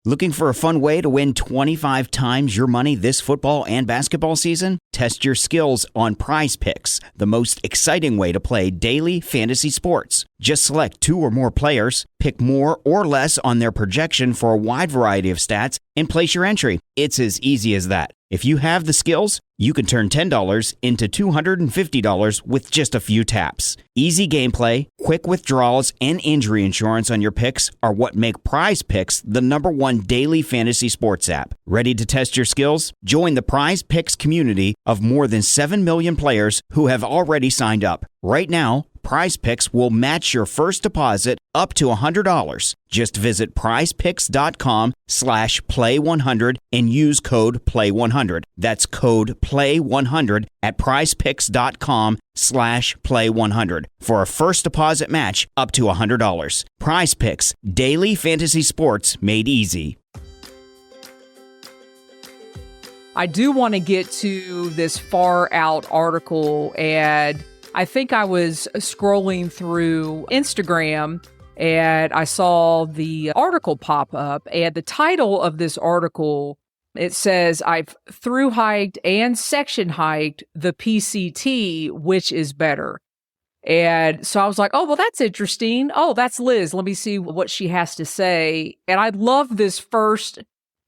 Looking for a fun way to win 25 times your money this football and basketball season? Test your skills on Prize Picks, the most exciting way to play daily fantasy sports. Just select 2 or more players, pick more or less on their projection for a wide variety of stats, and place your entry. It's as easy as that. If you have the skills, you can turn $10 into $250 with just a few taps. Easy gameplay, quick withdrawals, and injury insurance on your picks are what make Prize Picks the #1 daily fantasy sports app. Ready to test your skills? Join the Prize Picks community of more than 7 million players who have already signed up. Right now, Prize Picks will match your first deposit up to $100. Just visit prizepicks.com/play100 and use code PLAY100. That's code PLAY100 at prizepicks.com/play100 for a first deposit match up to $100. Prize Picks, daily fantasy sports made easy. I do want to get to this far out article, and I think I was scrolling through Instagram and I saw the article pop up, and the title of this article, it says, "I've through hiked and section hiked the PCT, which is better?" And so I was like, oh, well, that's interesting. Oh, that's Liz. Let me see what she has to say. And I love this first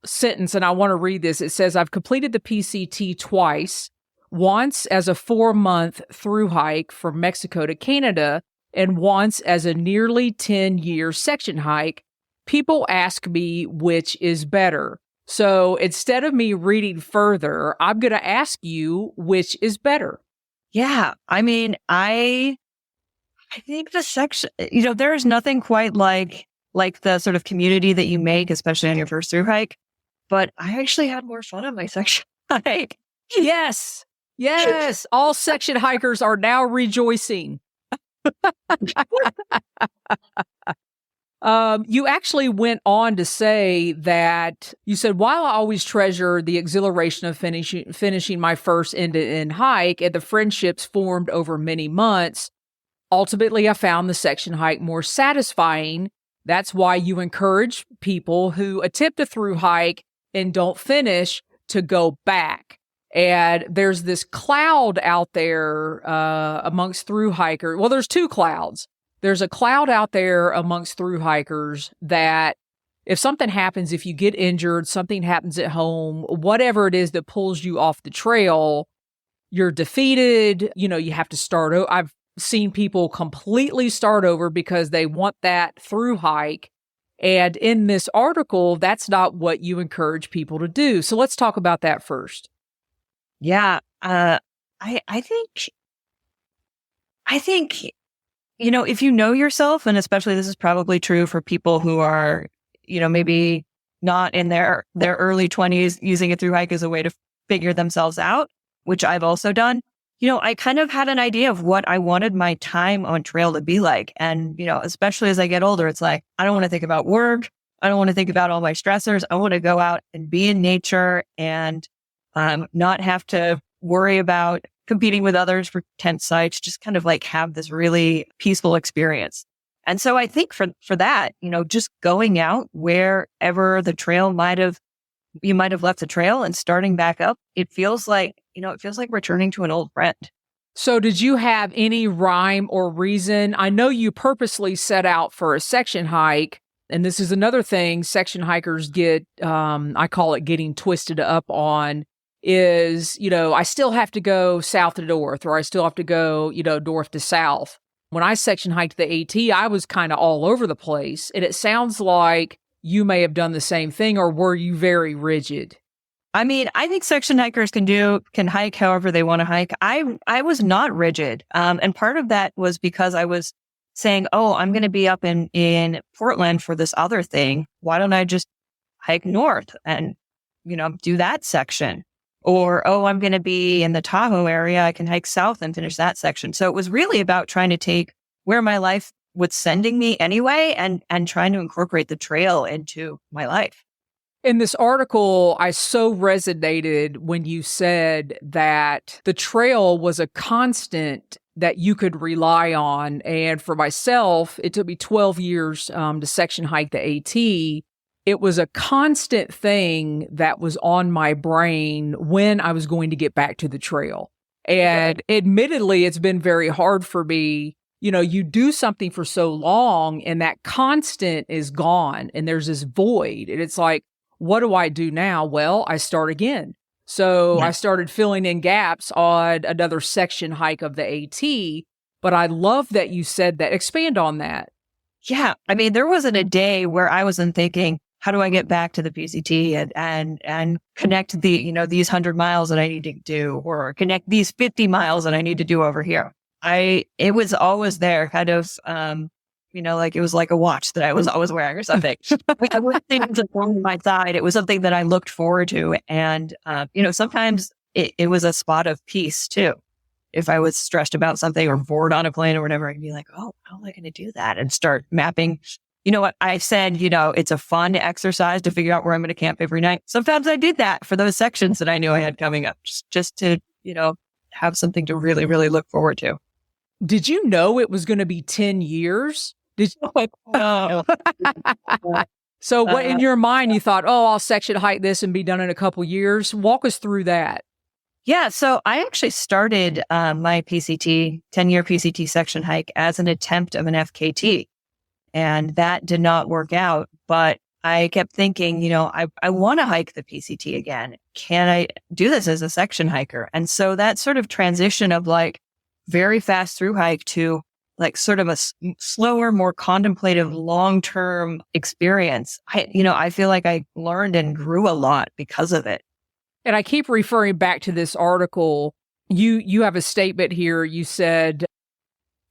sentence, and I want to read this. It says, "I've completed the PCT twice. Once as a 4-month through hike from Mexico to Canada, and once as a nearly 10-year section hike. People ask me which is better. So instead of me reading further, I'm going to ask you which is better." Yeah. I mean, I think the section, there is nothing quite like the sort of community that you make, especially on your first through hike. But I actually had more fun on my section hike. Yes. Yes. All section hikers are now rejoicing. You actually went on to say that you said, "While I always treasure the exhilaration of finishing my first end-to-end hike and the friendships formed over many months, ultimately I found the section hike more satisfying. That's why you encourage people who attempt a through hike and don't finish to go back." And there's this cloud out there amongst through hikers. Well, there's 2 clouds. There's a cloud out there amongst through hikers that if something happens, if you get injured, something happens at home, whatever it is that pulls you off the trail, you're defeated. You have to start over. I've seen people completely start over because they want that through hike. And in this article, that's not what you encourage people to do. So let's talk about that first. Yeah. I think, if you know yourself, and especially this is probably true for people who are, maybe not in their early 20s using a through hike as a way to figure themselves out, which I've also done. I kind of had an idea of what I wanted my time on trail to be like. And, especially as I get older, it's like, I don't want to think about work. I don't want to think about all my stressors. I want to go out and be in nature and not have to worry about competing with others for tent sites, just kind of like have this really peaceful experience. And so I think for that, just going out wherever the trail you might have left the trail and starting back up, it feels like returning to an old friend. So did you have any rhyme or reason? I know you purposely set out for a section hike, and this is another thing section hikers get, I call it getting twisted up on, is, I still have to go south to north, or I still have to go, north to south. When I section hiked the AT, I was kind of all over the place. And it sounds like you may have done the same thing, or were you very rigid? I mean, I think section hikers can hike however they want to hike. I was not rigid. And part of that was because I was saying, oh, I'm going to be up in Portland for this other thing. Why don't I just hike north and, do that section? Or, oh, I'm going to be in the Tahoe area. I can hike south and finish that section. So it was really about trying to take where my life was sending me anyway and trying to incorporate the trail into my life. In this article, I so resonated when you said that the trail was a constant that you could rely on. And for myself, it took me 12 years to section hike the AT. it was a constant thing that was on my brain when I was going to get back to the trail. And admittedly, it's been very hard for me. You know, you do something for so long and that constant is gone and there's this void. And it's like, what do I do now? Well, I start again. So I started filling in gaps on another section hike of the AT. But I love that you said that. Expand on that. Yeah. I mean, there wasn't a day where I wasn't thinking, how do I get back to the PCT and connect these 100 miles that I need to do, or connect these 50 miles that I need to do over here. It was always there, kind of, like it was like a watch that I was always wearing or something. I wouldn't think it was on my side. It was something that I looked forward to. And, sometimes it was a spot of peace too. If I was stressed about something or bored on a plane or whatever, I'd be like, oh, how am I going to do that? And start mapping. You know what? I said, it's a fun exercise to figure out where I'm going to camp every night. Sometimes I did that for those sections that I knew I had coming up, just to, have something to really, really look forward to. Did you know it was going to be 10 years? No. So what in your mind, you thought, oh, I'll section hike this and be done in a couple years? Walk us through that. Yeah. So I actually started my PCT, 10-year PCT section hike as an attempt of an FKT. And that did not work out. But I kept thinking, I want to hike the PCT again. Can I do this as a section hiker? And so that sort of transition of like very fast through hike to like sort of a slower, more contemplative, long-term experience. I feel like I learned and grew a lot because of it. And I keep referring back to this article. You have a statement here. You said,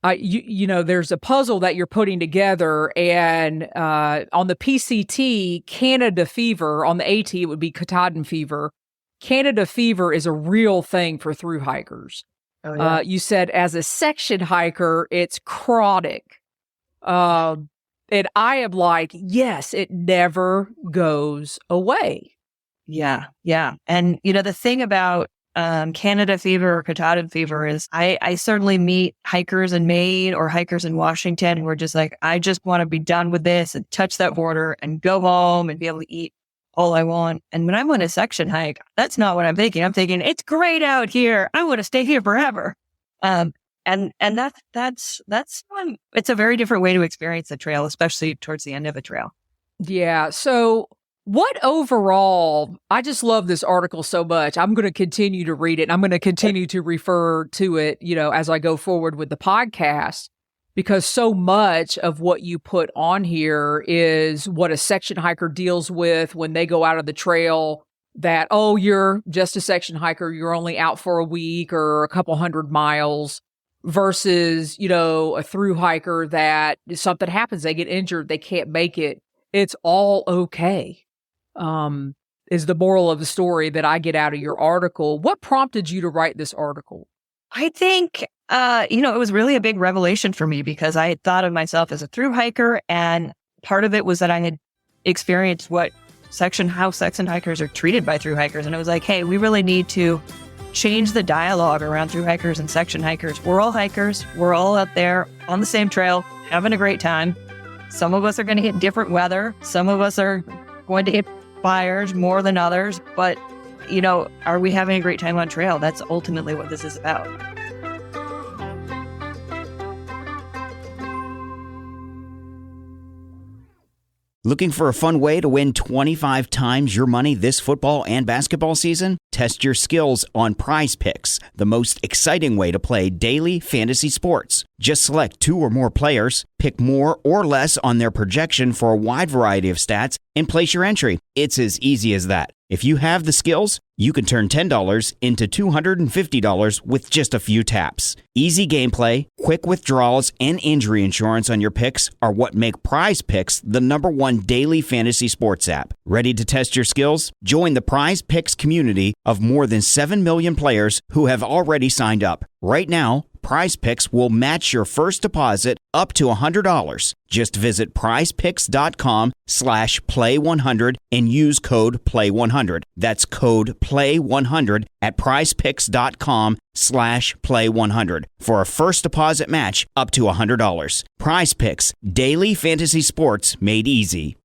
there's a puzzle that you're putting together, and on the PCT, Canada fever, on the AT, it would be Katahdin fever. Canada fever is a real thing for thru hikers. Oh, yeah. You said as a section hiker, it's chronic. And I am like, yes, it never goes away. Yeah. Yeah. And, the thing about Canada fever or Katahdin fever is I certainly meet hikers in Maine or hikers in Washington who are just like, I just want to be done with this and touch that border and go home and be able to eat all I want. And when I'm on a section hike, that's not what I'm thinking. I'm thinking, it's great out here. I want to stay here forever. And that's it's a very different way to experience the trail, especially towards the end of a trail. Yeah. So what overall, I just love this article so much. I'm going to continue to read it. And I'm going to continue to refer to it, as I go forward with the podcast, because so much of what you put on here is what a section hiker deals with when they go out of the trail, that, oh, you're just a section hiker. You're only out for a week or a couple 100 miles versus, a thru hiker that something happens, they get injured, they can't make it. It's all okay. Is the moral of the story that I get out of your article. What prompted you to write this article? I think, it was really a big revelation for me because I had thought of myself as a thru hiker, and part of it was that I had experienced how section hikers are treated by thru hikers. And it was like, hey, we really need to change the dialogue around thru hikers and section hikers. We're all hikers. We're all out there on the same trail, having a great time. Some of us are going to hit different weather. Some of us are going to hit fires more than others, but are we having a great time on trail? That's ultimately what this is about. Looking for a fun way to win 25 times your money this football and basketball season? Test your skills on Prize Picks, the most exciting way to play daily fantasy sports. Just select 2 or more players, pick more or less on their projection for a wide variety of stats, and place your entry. It's as easy as that. If you have the skills, you can turn $10 into $250 with just a few taps. Easy gameplay, quick withdrawals, and injury insurance on your picks are what make Prize Picks the #1 daily fantasy sports app. Ready to test your skills? Join the Prize Picks community of more than 7 million players who have already signed up. Right now, Prize Picks will match your first deposit up to $100. Just visit prizepicks.com/play100 and use code play100. That's code play100 at prizepicks.com/play100 for a first deposit match up to $100. Prize Picks, daily fantasy sports made easy.